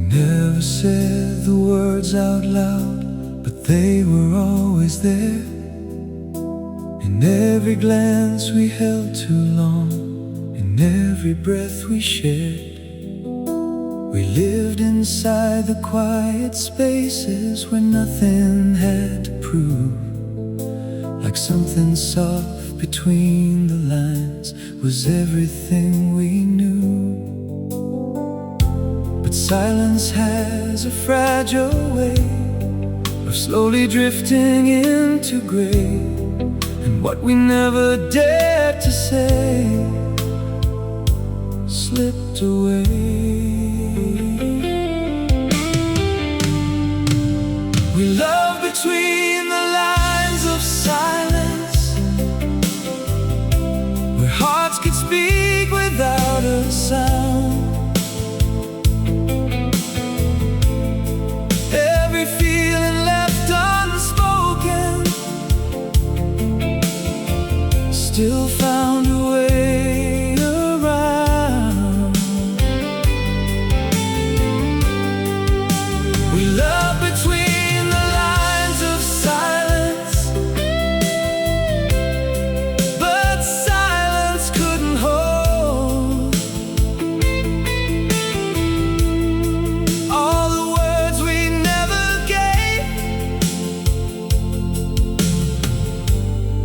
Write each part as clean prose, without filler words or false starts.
Never said the words out loud, but they were always there. In every glance we held too long, in every breath we shared. We lived inside the quiet spaces where nothing had to prove. Like something soft between the lines was everything we knew. But silence has a fragile way of slowly drifting into gray, and what we never dared to say slipped away. We love between the lines of silence, where hearts could speak without a sound. Feeling left unspoken still found a way around. We love between the lines of silence, but silence couldn't hold all the words we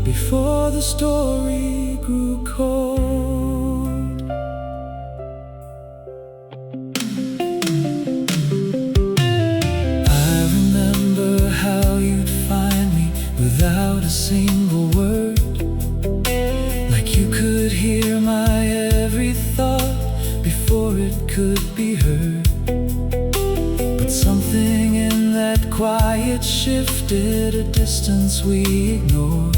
before the story grew cold. I remember how you'd find me without a single word, like you could hear my every thought before it could be heard. But something in that quiet shifted a distance we ignored.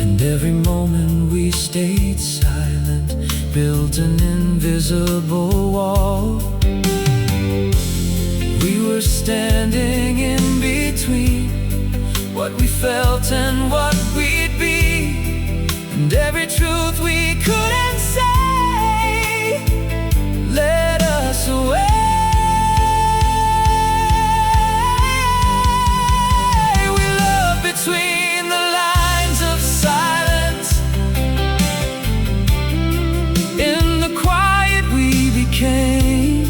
And every moment we stayed silent built an invisible wall. We were standing in between what we felt and what we'd be, and every truth we couldn't say led us away. We love between the lines of silence. In the quiet we became.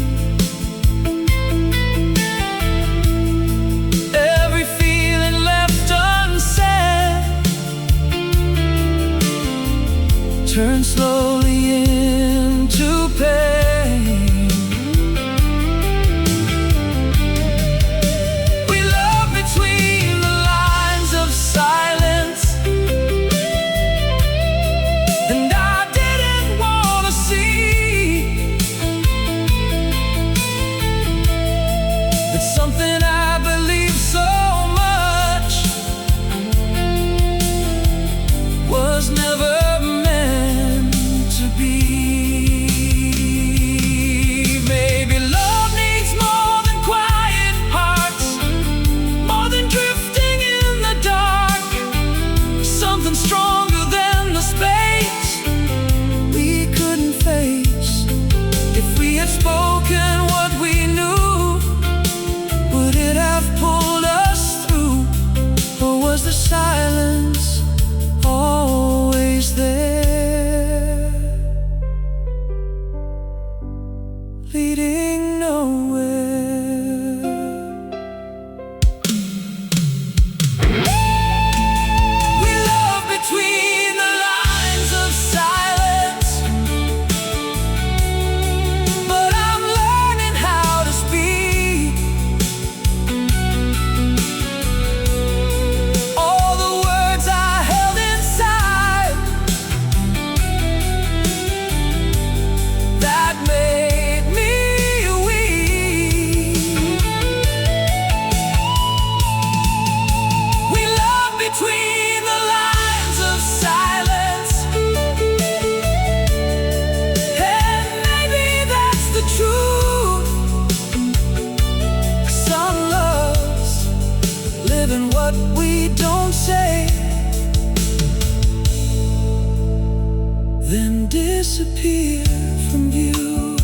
Every feeling left unsaid turned slowly into pain. We love between the lines of silence, and I didn't want to see that something I believed so much was never meant to be. Maybe love needs more than quiet hearts, more than drifting in the dark, something stronger than the space we couldn't face. If we had spoken what we knew, would it have pulled us through? Or was the silence always there, leading nowhere? We love between the lines of silence, but I'm learning how to speak. All the words I held inside that made me disappear from view.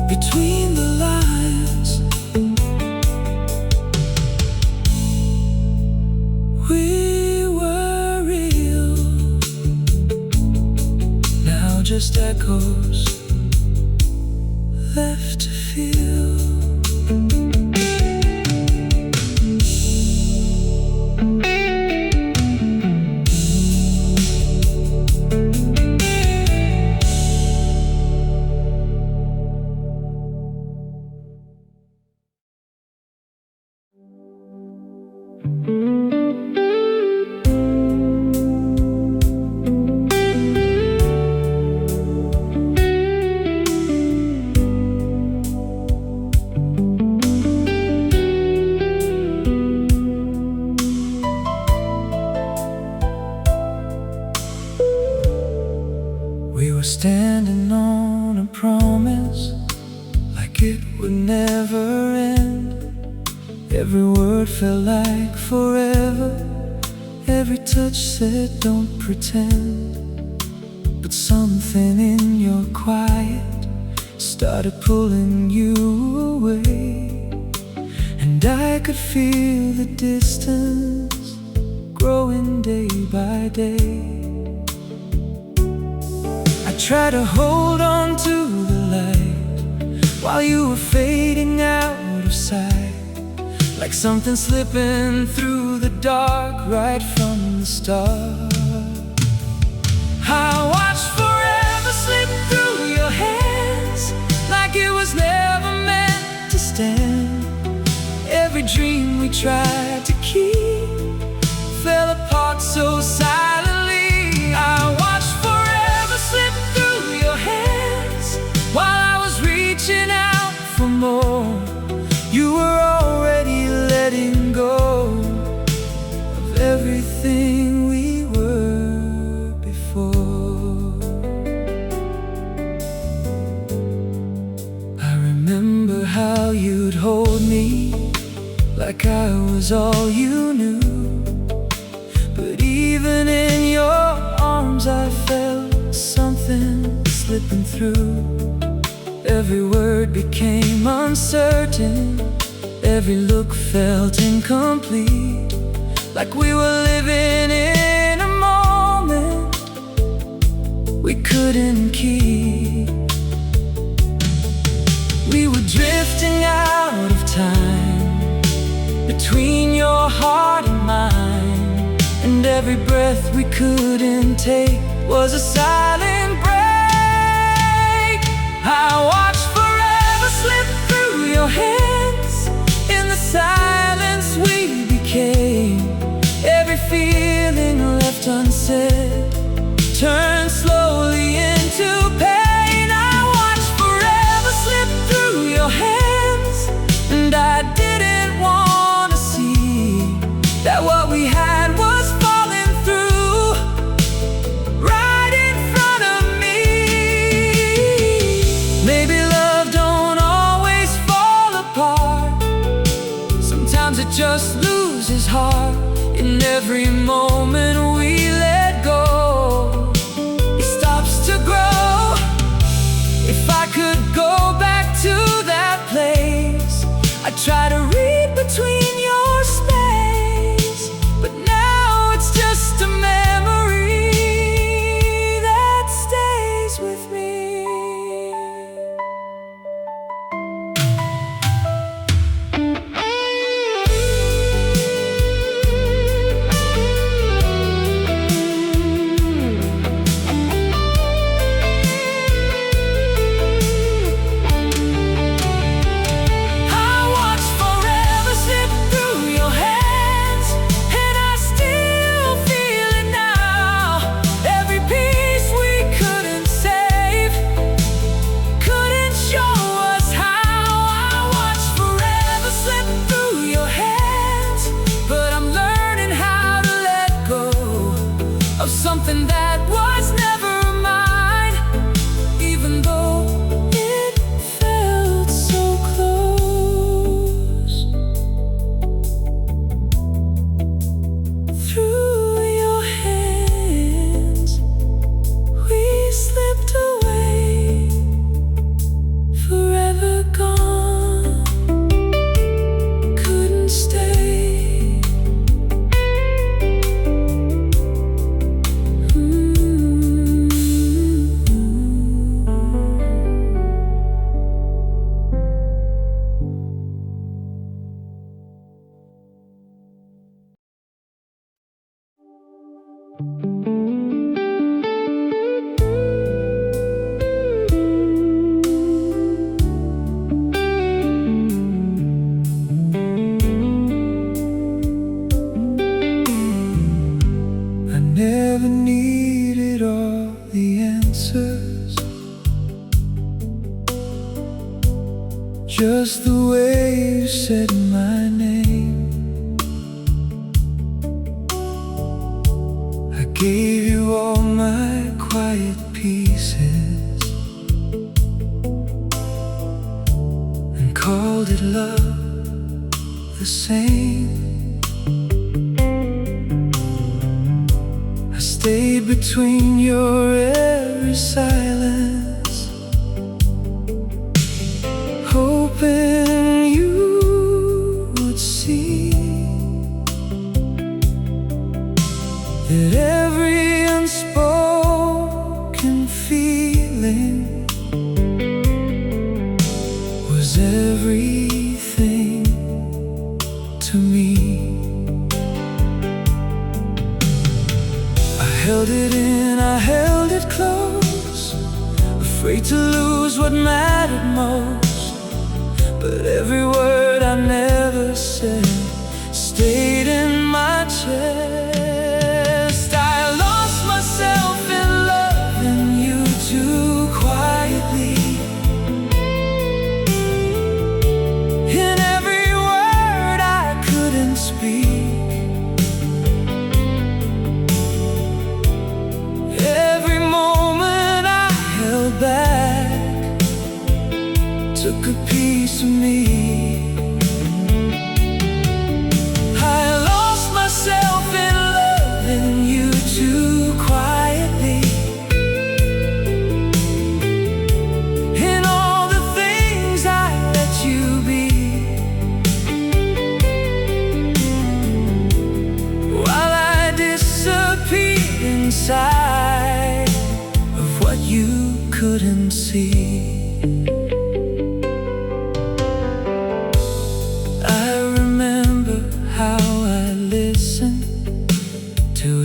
Between the lines, we were real. Now just echoes left to feel. We were standing on a promise, like it would never end. Every word felt like forever. Every touch said don't pretend. But something in your quiet started pulling you away, and I could feel the distance growing day by day. I tried to hold on to the light while you were fading out of sight, like something slipping through the dark right from the start. I watched forever slip through your hands, like it was never meant to stand. Every dream we tried to keep fell apart so silently. I watched forever slip through your hands while I was reaching out for more. You were already letting go of everything we were before. I remember how you'd hold me like I was all you knew, but even in your arms I felt something slipping through. Every word became uncertain, every look felt incomplete, like we were living in a moment we couldn't keep. We were drifting out of time between your heart and mine, and every breath we couldn't take was a silent break. I watched forever slip through your hands. In the silence we became. Every feeling left unsaid turned slowly into pain. I watched forever slip through your hands, and I didn't want to see that what we had was falling through right in front of me. Maybe love don't always fall apart. Sometimes it just loses heart. In every moment we let go, it stops to grow. If I could go back to that place, I'd try to read between your space, but now it's just a memory that stays with me. just the way you said my name. I gave you all my quiet pieces and called it love the same. I stayed between your every silence, hoping you would see that every unspoken feeling was everything to me. I held it in, I held it close, afraid to lose what mattered most. But every word I never said stayed in my chest. I lost myself in loving you too quietly, in every word I couldn't speak, every moment I held back took a piece of me. I lost myself in loving you too quietly, in all the things I let you be, while I disappeared inside of what you couldn't see.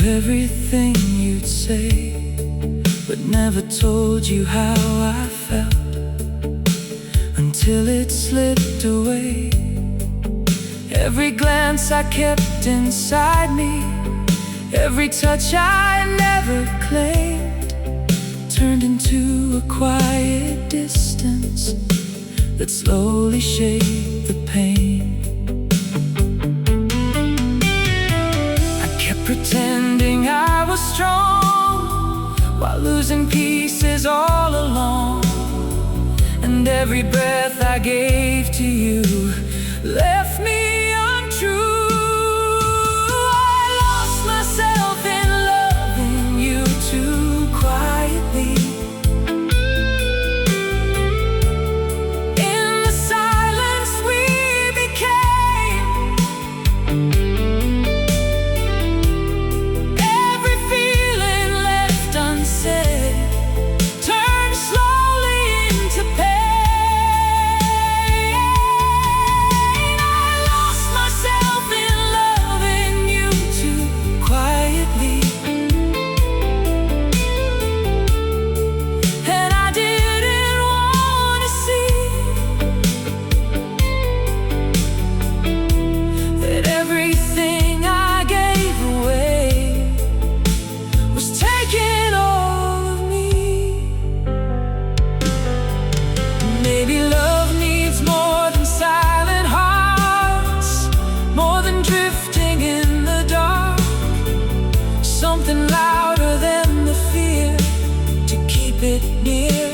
Everything you'd say, but never told you how I felt until it slipped away. Every glance I kept inside me, every touch I never claimed, turned into a quiet distance that slowly shaped the pain. Pretending I was strong while losing pieces all along, and every breath I gave to you left me untrue. I lost myself in loving you too quietly, in the silence we became. Maybe love needs more than silent hearts, more than drifting in the dark, something louder than the fear to keep it near.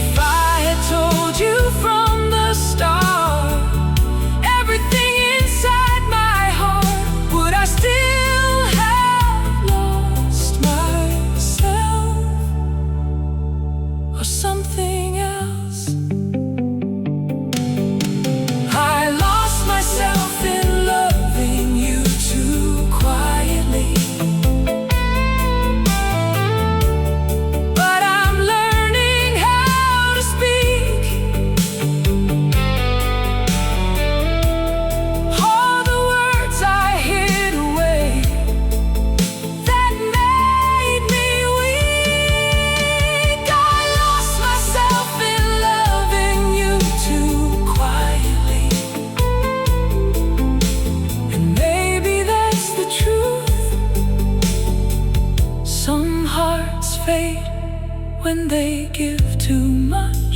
If I had told you from the start everything inside my heart, would I still have lost myself or something else? I lost myself in loving you too quietly, but I'm learning how to speak. All the words I hid away that made me weak. I lost myself in loving you too quietly, and maybe that's the truth. Some hearts fade when they give too much,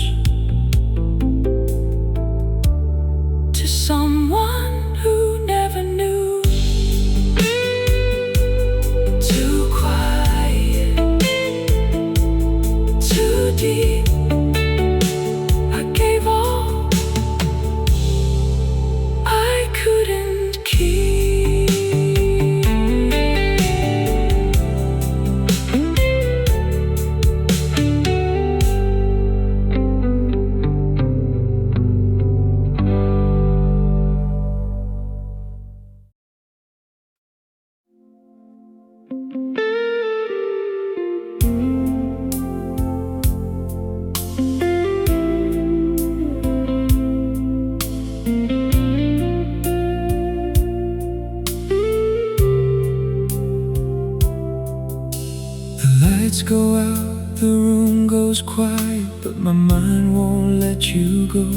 lights go out, the room goes quiet, but my mind won't let you go.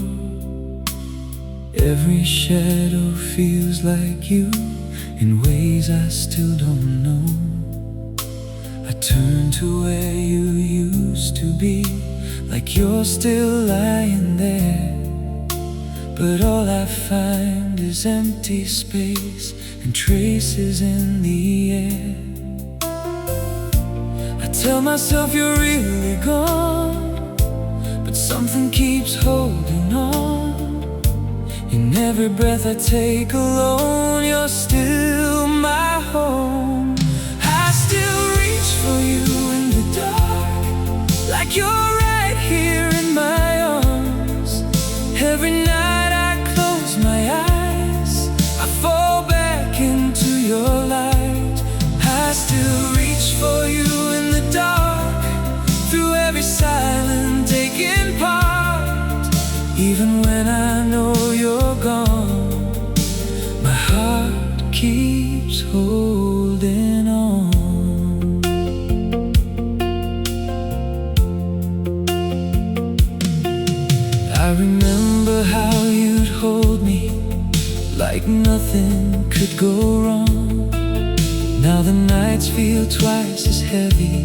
Every shadow feels like you in ways I still don't know. I turn to where you used to be, like you're still lying there. But all I find is empty space and traces in the air. I tell myself you're really gone, but something keeps holding on. In every breath I take alone, you're still my home. I still reach for you in the dark, like you're right here in my arms. Every night I close my eyes, I fall back into your light. I still reach for you in the dark, through every silent aching part. Even when I know you're gone, my heart keeps holding on. I remember how you'd hold me like nothing could go wrong. Now the nights feel twice as heavy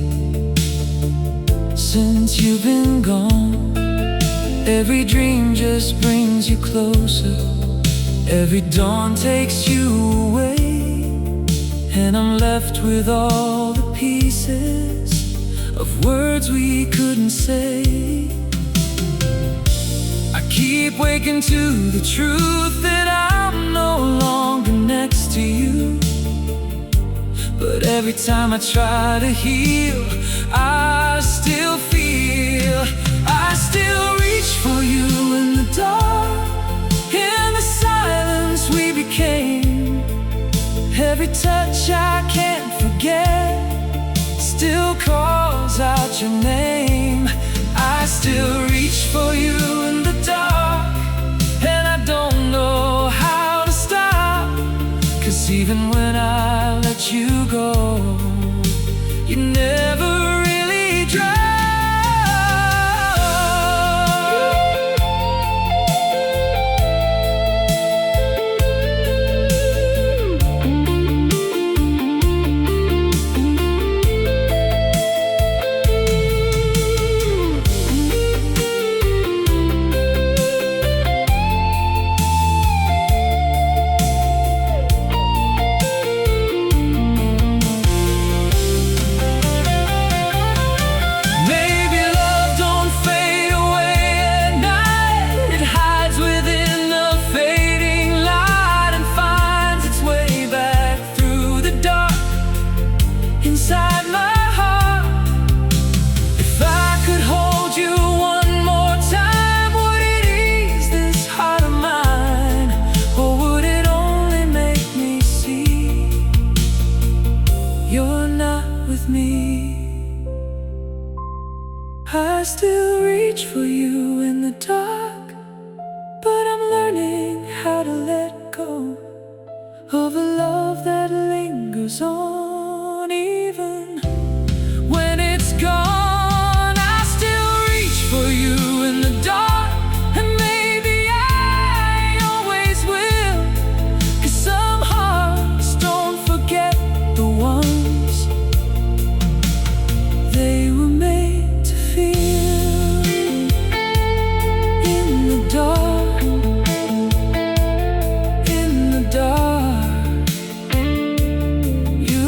since you've been gone. Every dream just brings you closer, every dawn takes you away, and I'm left with all the pieces of words we couldn't say. I keep waking to the truth that I'm no longer next to you, but every time I try to heal, I still feel, I still reach for you in the dark, in the silence we became. Every touch I can't forget still calls out your name. I still reach for you in the dark, and I don't know how to stop. 'Cause even when I let you go, you never really drop. Inside my heart, if I could hold you one more time, would it ease this heart of mine, or would it only make me see you're not with me? I still reach for you in the dark, but I'm learning how to let go of a love that lingers on. Even when it's gone, I still reach for you in the dark, and maybe I always will. 'Cause some hearts don't forget the ones they were made to feel. In the dark, in the dark, you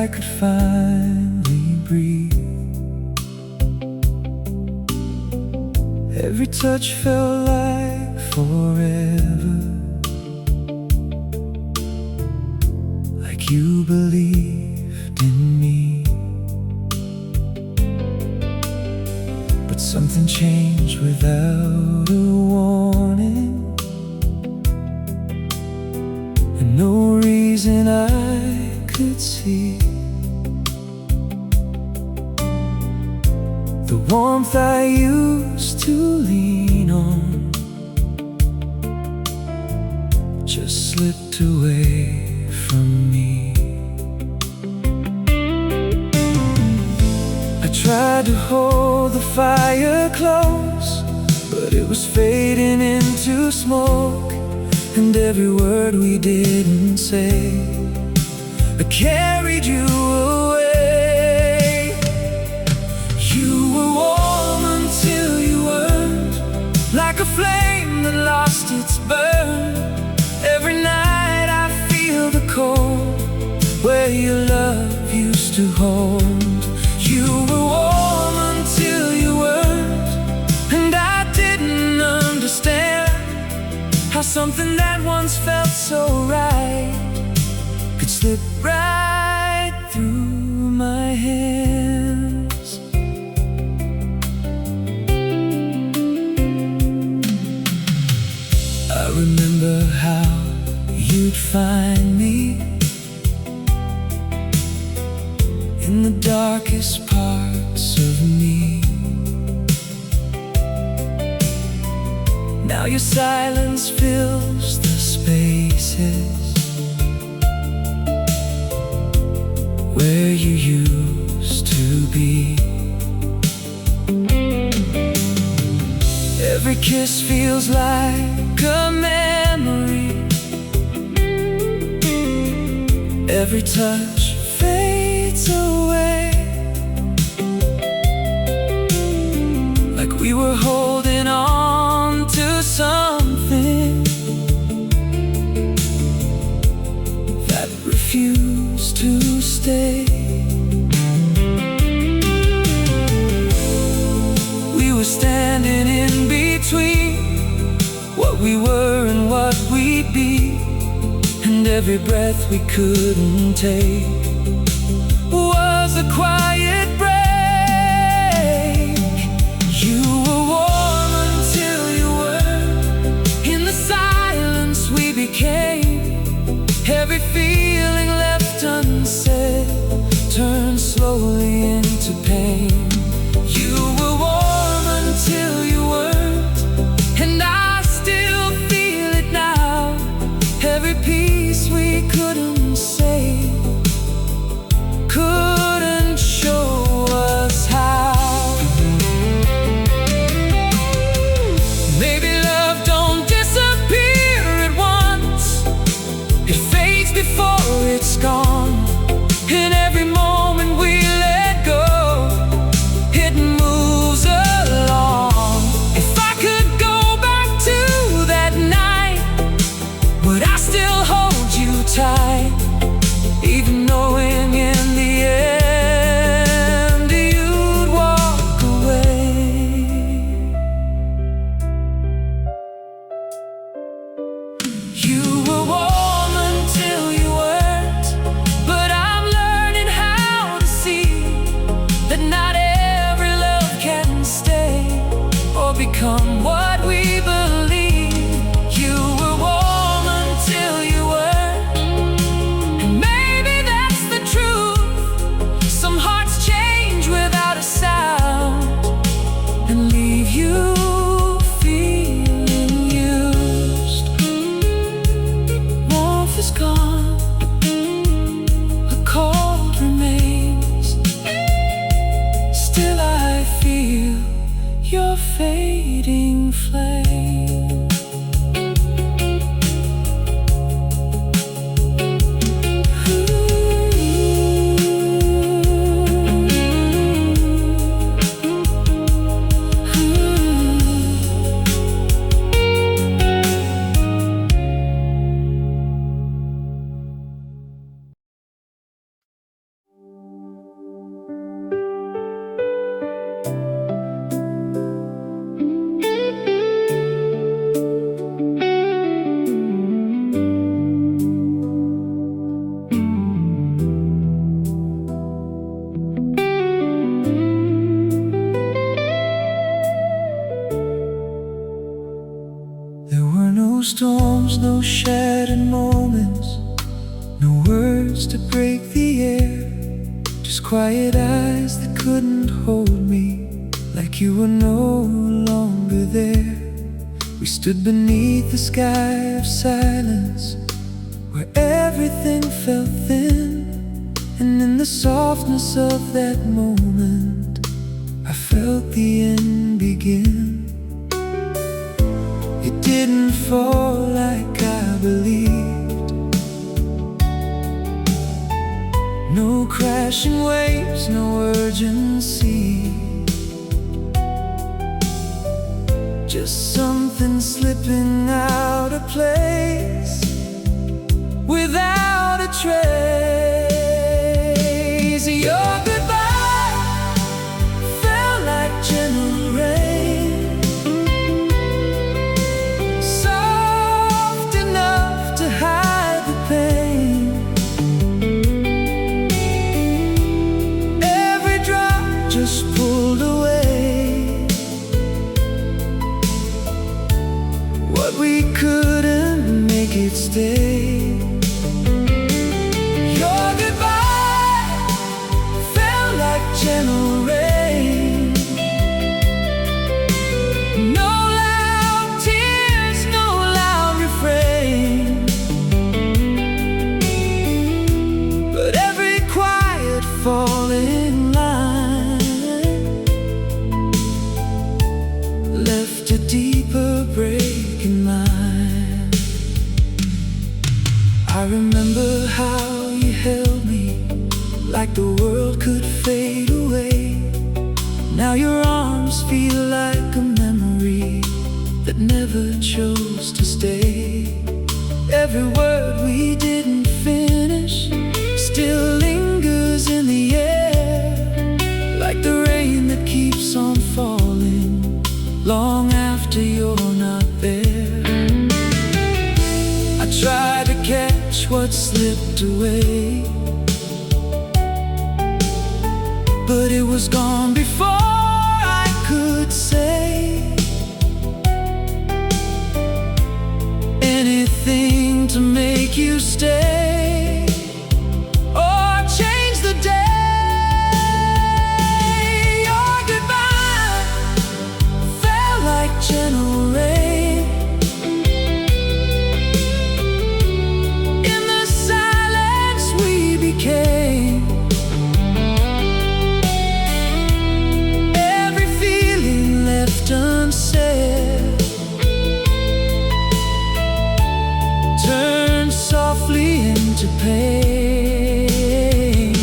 I could finally breathe. Every touch felt like forever, like you believed in me. But something changed without a warning, and no reason I could see. The warmth I used to lean on just slipped away from me. I tried to hold the fire close, but it was fading into smoke, and every word we didn't say, I carried you away. You were warm until you weren't, like a flame that lost its burn. Every night I feel the cold where your love used to hold. You were warm until you weren't, and I didn't understand how something that once felt so right could slip right through my hands. I remember how you'd find me in the darkest parts of me. Now your silence fills the spaces where you used to be. Every kiss feels like a memory, every touch fades away, like we were holding on to something that refused to stay. We were standing in between what we were and what we'd be, and every breath we couldn't take was a quiet break. You were warm until you were, in the silence we became. Every feeling left unsaid turned slowly into pain. You were warm until you weren't, and I still feel it now. Every piece we couldn't say couldn't show us how. Maybe love don't disappear at once, it fades before it's gone. In every moment we let go, it moves along. If I could go back to that night, would I still hold you tight, even knowing in the end you'd walk away? You were warm until you weren't, but I'm learning how to see that not every love can stay or become what we believe. You were warm until you weren't, and maybe that's the truth. Some hearts change without a sound and leave you feeling used. Warmth is gone, the cold remains. Still I feel your fading flame. storms, no shattered moments, no words to break the air, just quiet eyes that couldn't hold me, like you were no longer there. We stood beneath the sky of silence, where everything felt thin, and in the softness of that moment, I felt the end begin. It didn't fall like I believed, no crashing waves, no urgency, just something slipping out of place without a trace. Your goodbye felt like gentle rain, soft enough to hide the pain. Every drop just pulled away what we couldn't make it stay. Gentle rain, no loud tears, no loud refrain, but every quiet falling line left a deeper break in mine. I remember how you held me like the world could fade away. Now your arms feel like a memory that never chose to stay. Every word we didn't finish still lingers in the air, like the rain that keeps on falling long after you're not there. I tried to catch what slipped away, but it was gone before I could say anything to make you stay or change the day. Your goodbye felt like gentle rain, in the silence we became. Unsaid turned softly into pain.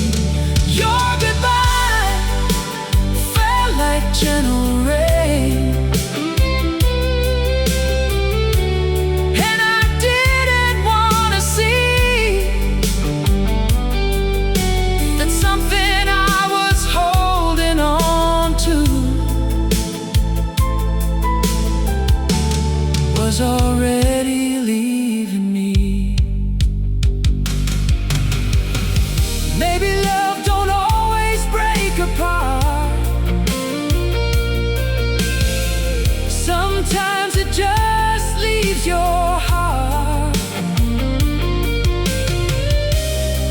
Your goodbye felt like gentle rain, and I didn't want to see that something I was holding on to was already leaving me. Maybe love don't always break apart, sometimes it just leaves your heart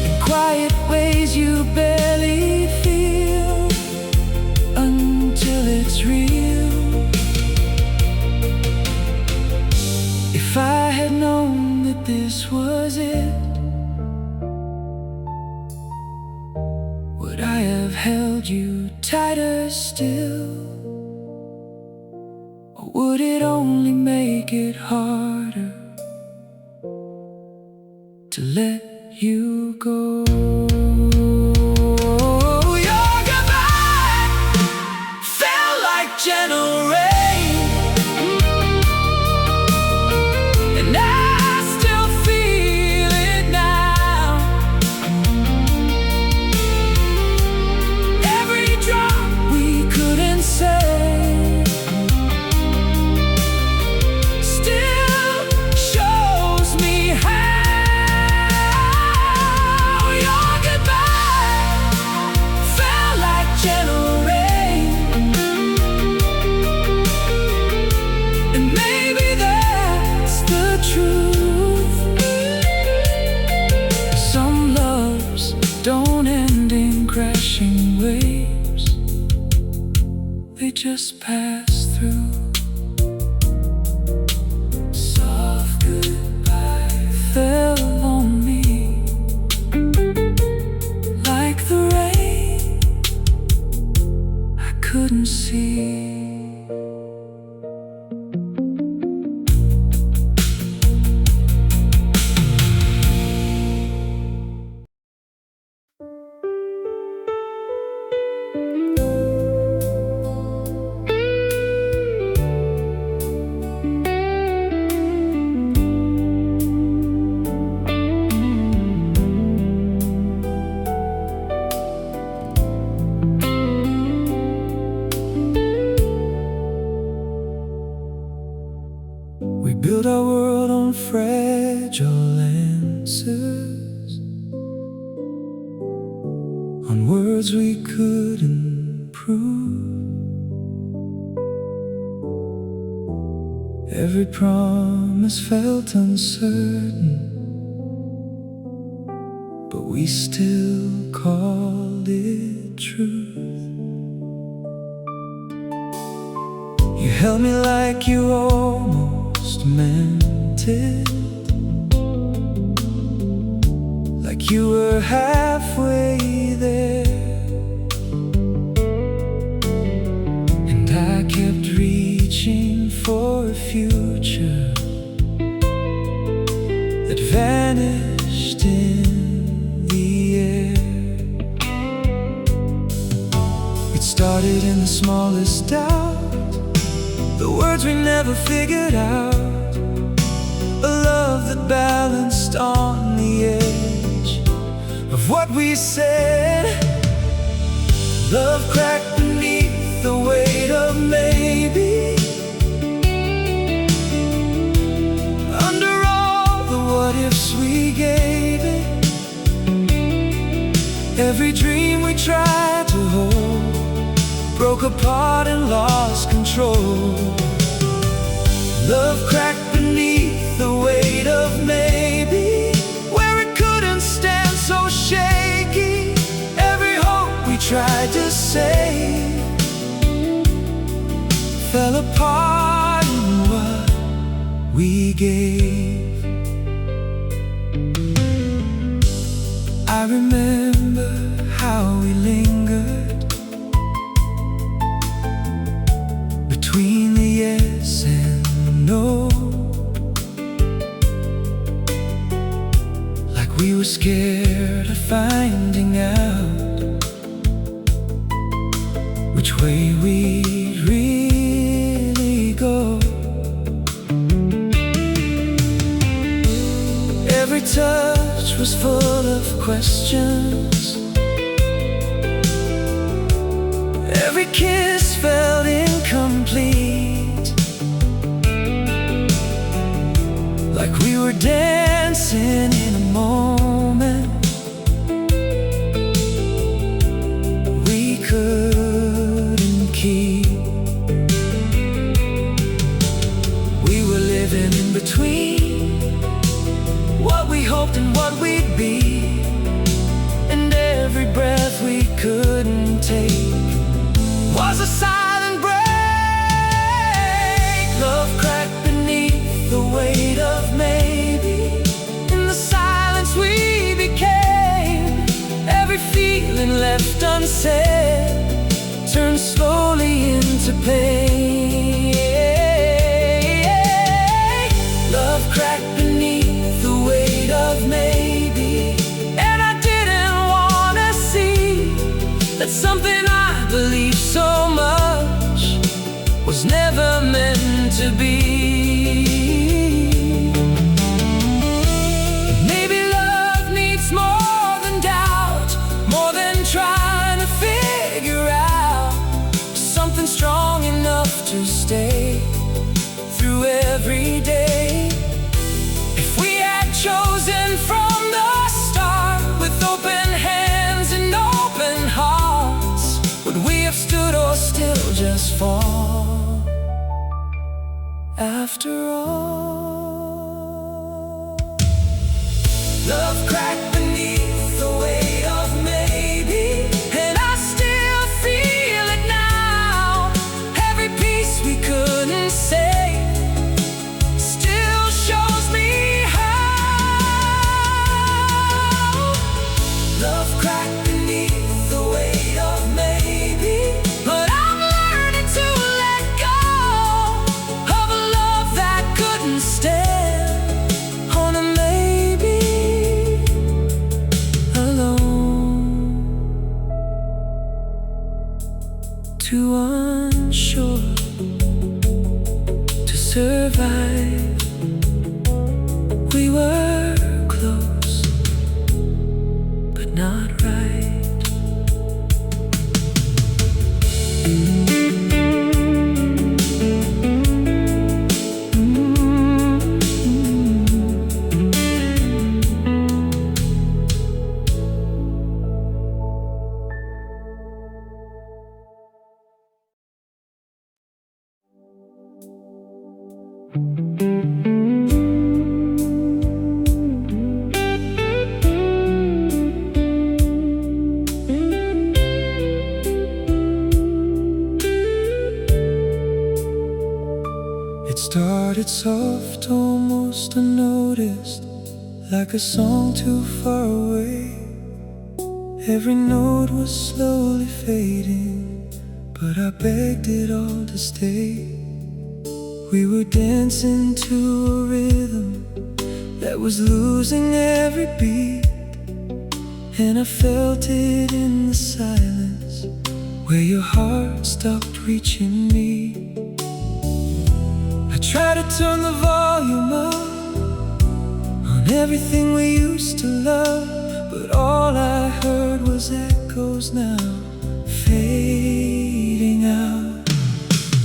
in quiet ways you barely feel until it's real. If I had known that this was it, would I have held you tighter still? Or would it only make it harder to let you go? Your goodbye felt like gentle rain, still shows me how your they just pass through. Soft goodbye fell on me like the rain I couldn't see. We built our world on fragile answers, on words we couldn't prove. Every promise felt uncertain, but we still called it truth. You held me like you almost meant it, like you were halfway there. And I kept reaching for a future that vanished in the air. It started in the smallest doubt, the words we never figured out, a love that balanced on the edge of what we said. Love cracked beneath the weight of maybe. Under all the what-ifs we gave it, every dream we tried to hold broke apart and lost control. Love cracked beneath the weight of maybe, where it couldn't stand so shaky. Every hope we tried to save fell apart in what we gave. I remember how we lingered between the yes and no, like we were scared of finding out which way we'd really go. Every touch was full of questions, every kiss felt incomplete, like we were dancing in a moment we couldn't keep. We were living in between what we hoped and what we'd be, and every breath we couldn't take was a silent break. Love cracked beneath the weight of maybe. In the silence we became, every feeling left unsaid turned slowly into pain. Love cracked beneath the weight of maybe, and I didn't wanna see that something I believed so much was never meant to be. Maybe love needs more than doubt, more than trying to figure out, something strong enough to stay through every day. If we had chosen from the start with open hands and open hearts, would we have stood or still just fall after all? Love cracked beneath the weight of maybe, and I still feel it now. too unsure to survive. We were close, but not right. It started soft, almost unnoticed, like a song too far away. Every note was slowly fading, but I begged it all to stay. We were dancing to a rhythm that was losing every beat, and I felt it in the silence where your heart stopped reaching me. I tried to turn the volume up on everything we used to love, but all I heard was echoes now, fading out.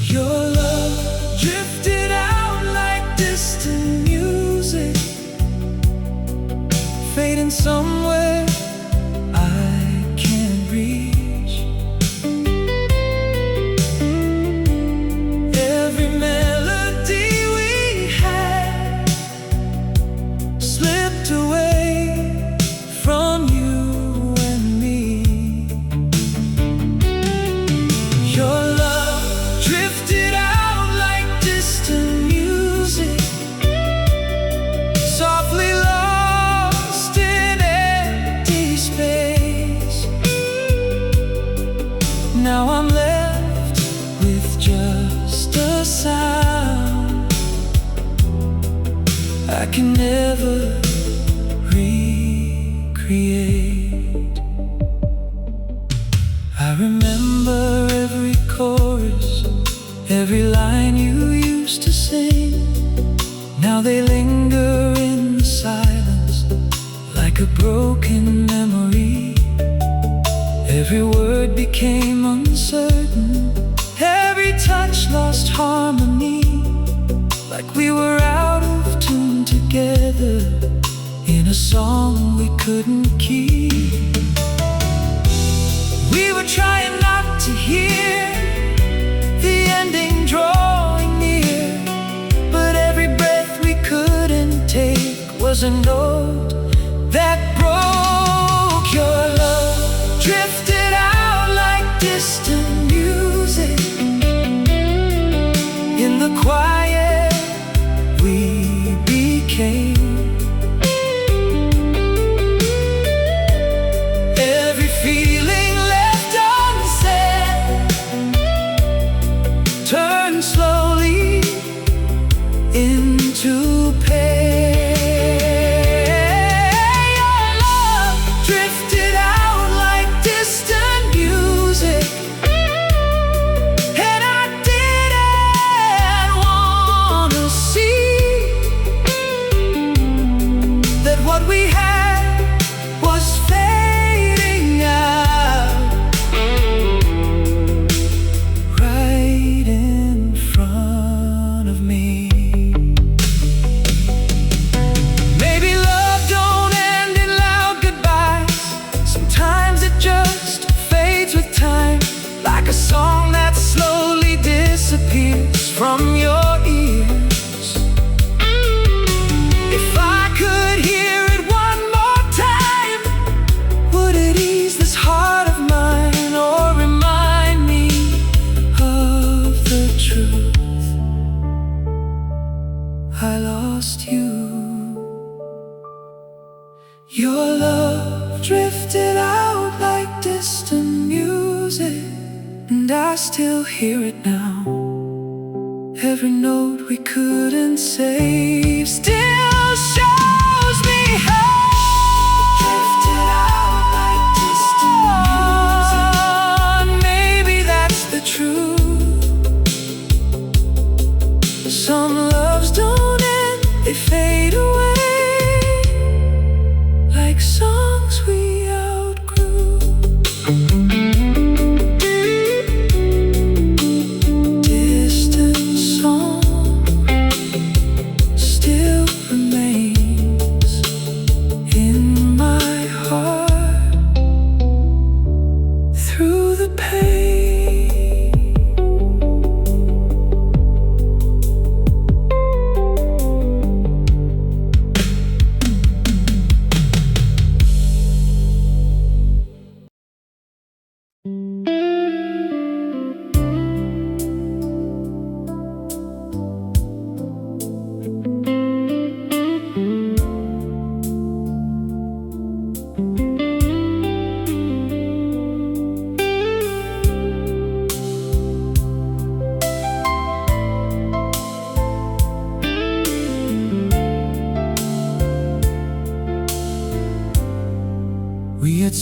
Your love drifted out like distant music, fading somewhere I can't reach. Every melody we had slipped away from you and me. Your love drifted out like distant music, softly lost in empty space. Now I'm left with just a sound I can never recreate. I remember every chorus, every line you used to sing. Now they linger in the silence like a broken memory. Every word became uncertain, every touch lost harmony, like we were out of tune together in a song we couldn't keep. We were trying not to hear the ending drawing near, but every breath we couldn't take was a note that broke. Your love drifted out like distant music. In the quiet we became. Every feeling left unsaid turned slowly into pain. Your love drifted out like distant music, and I didn't wanna see that what we had was fading out right in front of me. Maybe love don't end in loud goodbyes. Sometimes it just fades with time, like a song that slowly disappears from your ears. If I could hear it one more time, would it ease this heart of mine, or remind me of the truth? I lost you. Your love drifted out like distant music, and I still hear it now. Every note we couldn't save still shows me how. Drifted out like distant music. Maybe that's the truth.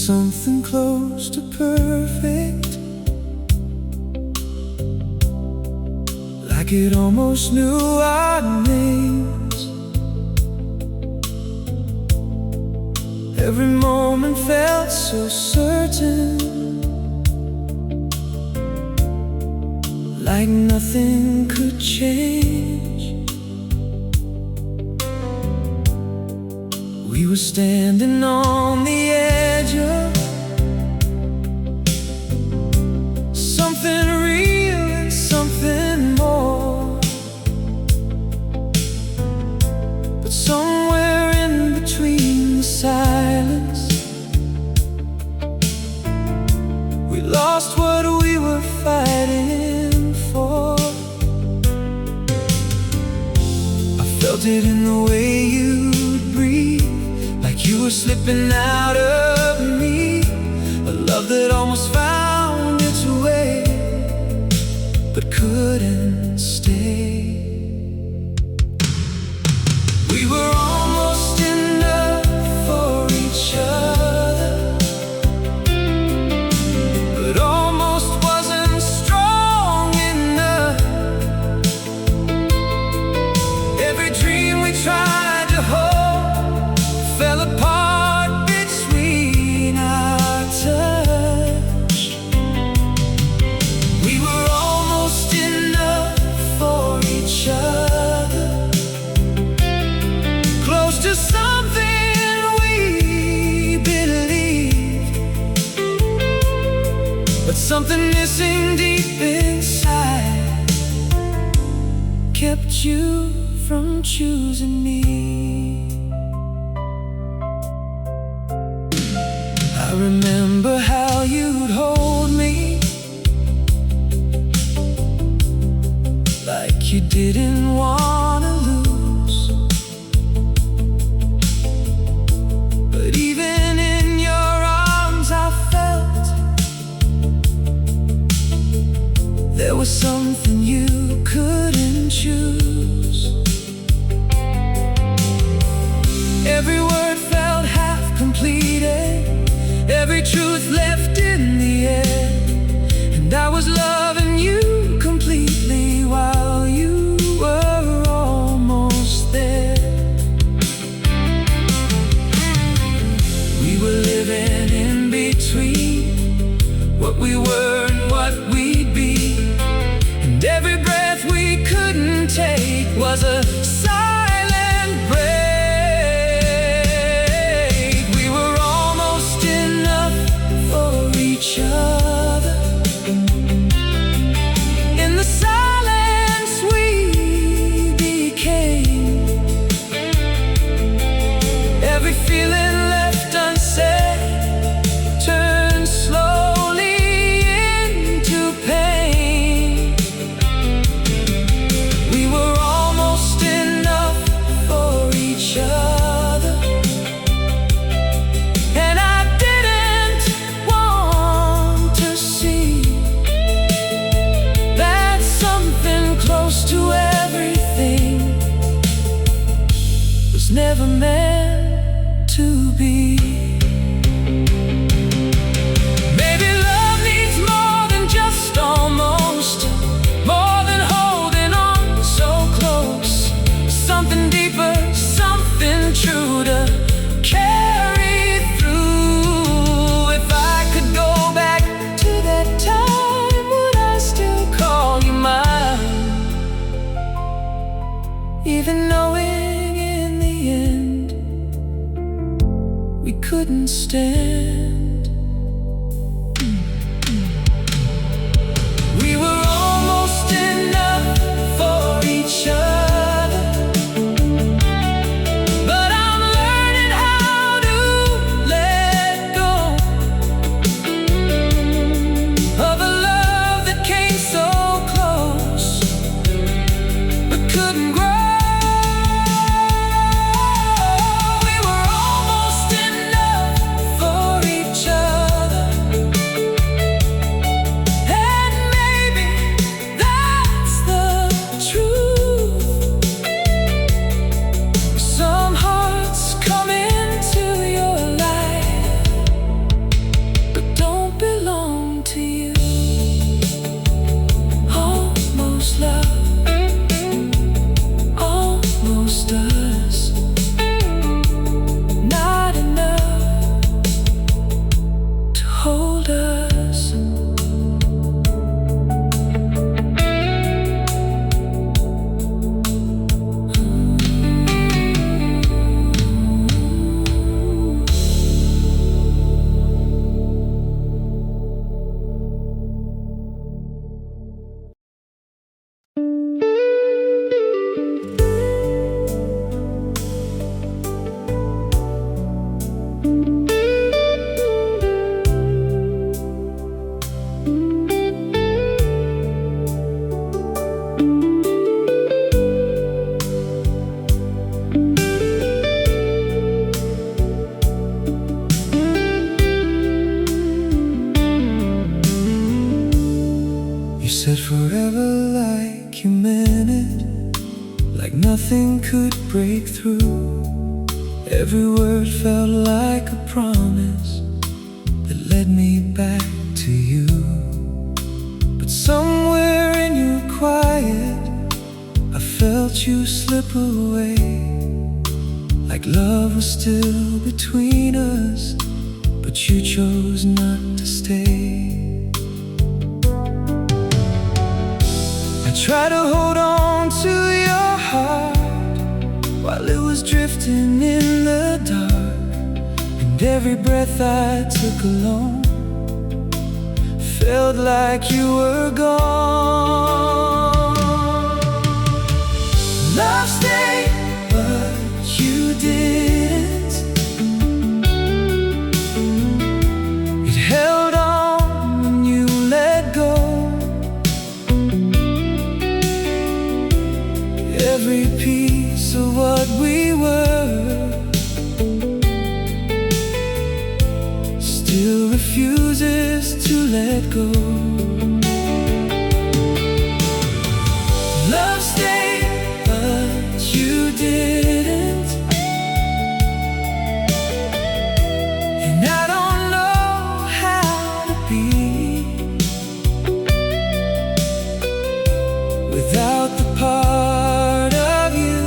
something close to perfect, like it almost knew our names. Every moment felt so certain, like nothing could change. We were standing on the edge of something real and something more, but somewhere in between the silence, we lost what we were fighting for. I felt it in the way you'd breathe, like you were slipping out of me. A love that almost found its way, but couldn't stay. We were almost enough for each other, but almost wasn't strong enough. Every dream we tried to hold fell apart between our touch. We were almost enough for each other, close to something we believed, but something missing deep inside kept you from choosing me. I remember how you'd hold me, like you didn't wanna lose. But even in your arms I felt there was something you couldn't choose. Every word felt half completed, every truth left in the air, and I was loving you completely while you were almost there. We were living in between what we were and what we'd be, and every breath we couldn't take was a silent break. We were almost enough for each other. In the silence we became, every feeling left unsaid turned slowly into pain. We were almost enough for each other, and I didn't want to see that something close to everything was never meant to be. Maybe love needs more than just almost, more than holding on so close. Something deeper, something true to carry through. If I could go back to that time, would I still call you mine? Even knowing in the end You said forever like you meant it, like nothing could break through. Every word felt like a promise that led me back to you. But somewhere in your quiet, I felt you slip away, like love was still between us, but you chose not to stay. I tried to hold on to your heart while it was drifting in the dark, and every breath I took alone felt like you were gone. Love stayed, but you didn't. It held on when you let go. Every piece of what we were still refuses to let go. Love stayed, but you didn't. And I don't know how to be without the part of you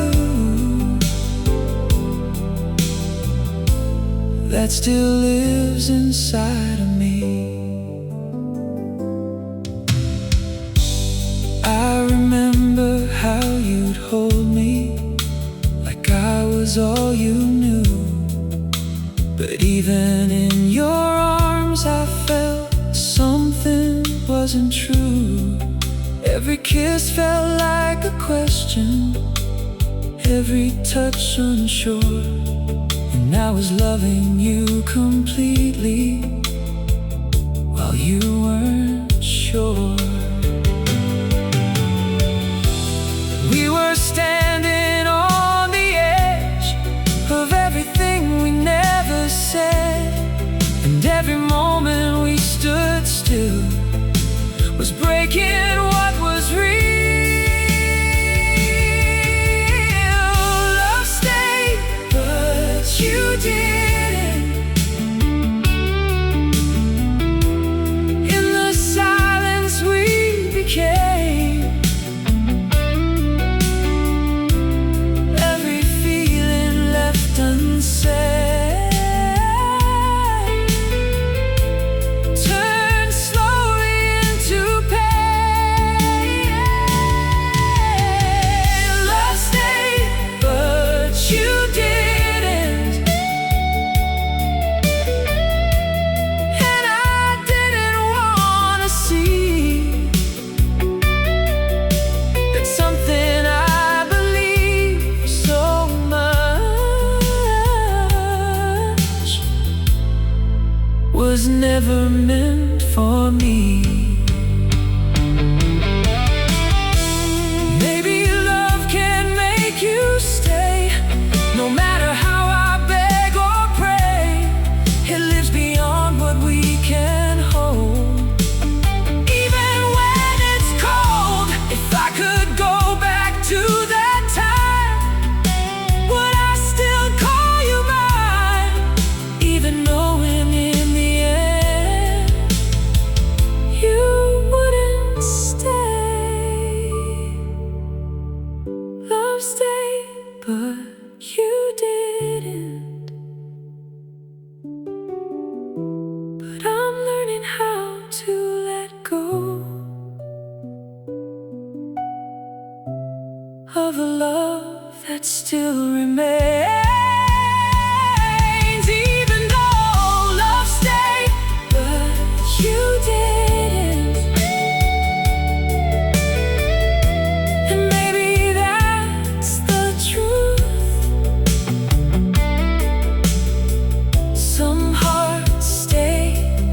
that still lives inside of me. I remember how you'd hold me like I was all you knew, but even in your arms I felt something wasn't true. Every kiss felt like a question, every touch unsure, and I was loving you completely while you weren't sure. We were standing on the edge of everything we never said, and every moment we stood still was breaking what was real. Love stayed, but you didn't. In the silence we became, every feeling left unsaid turned slowly into pain. Love stayed, but you didn't. And I didn't wanna see that something I believe so much was never meant for me. Maybe love can make you stay, no matter how I beg or pray. It lives beyond what we can hold, even when it's cold. If I could go back to that time, would I still call you mine, even knowing in the end you wouldn't stay? Love stayed, but you didn't. But I'm learning how to let go of a love that still remains. Even though love stayed, but you didn't. And maybe that's the truth. Some hearts stay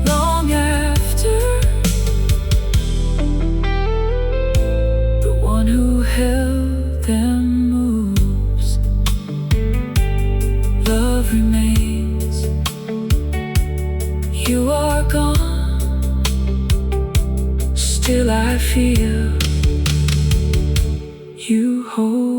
long after the one who held them moves. feel you hold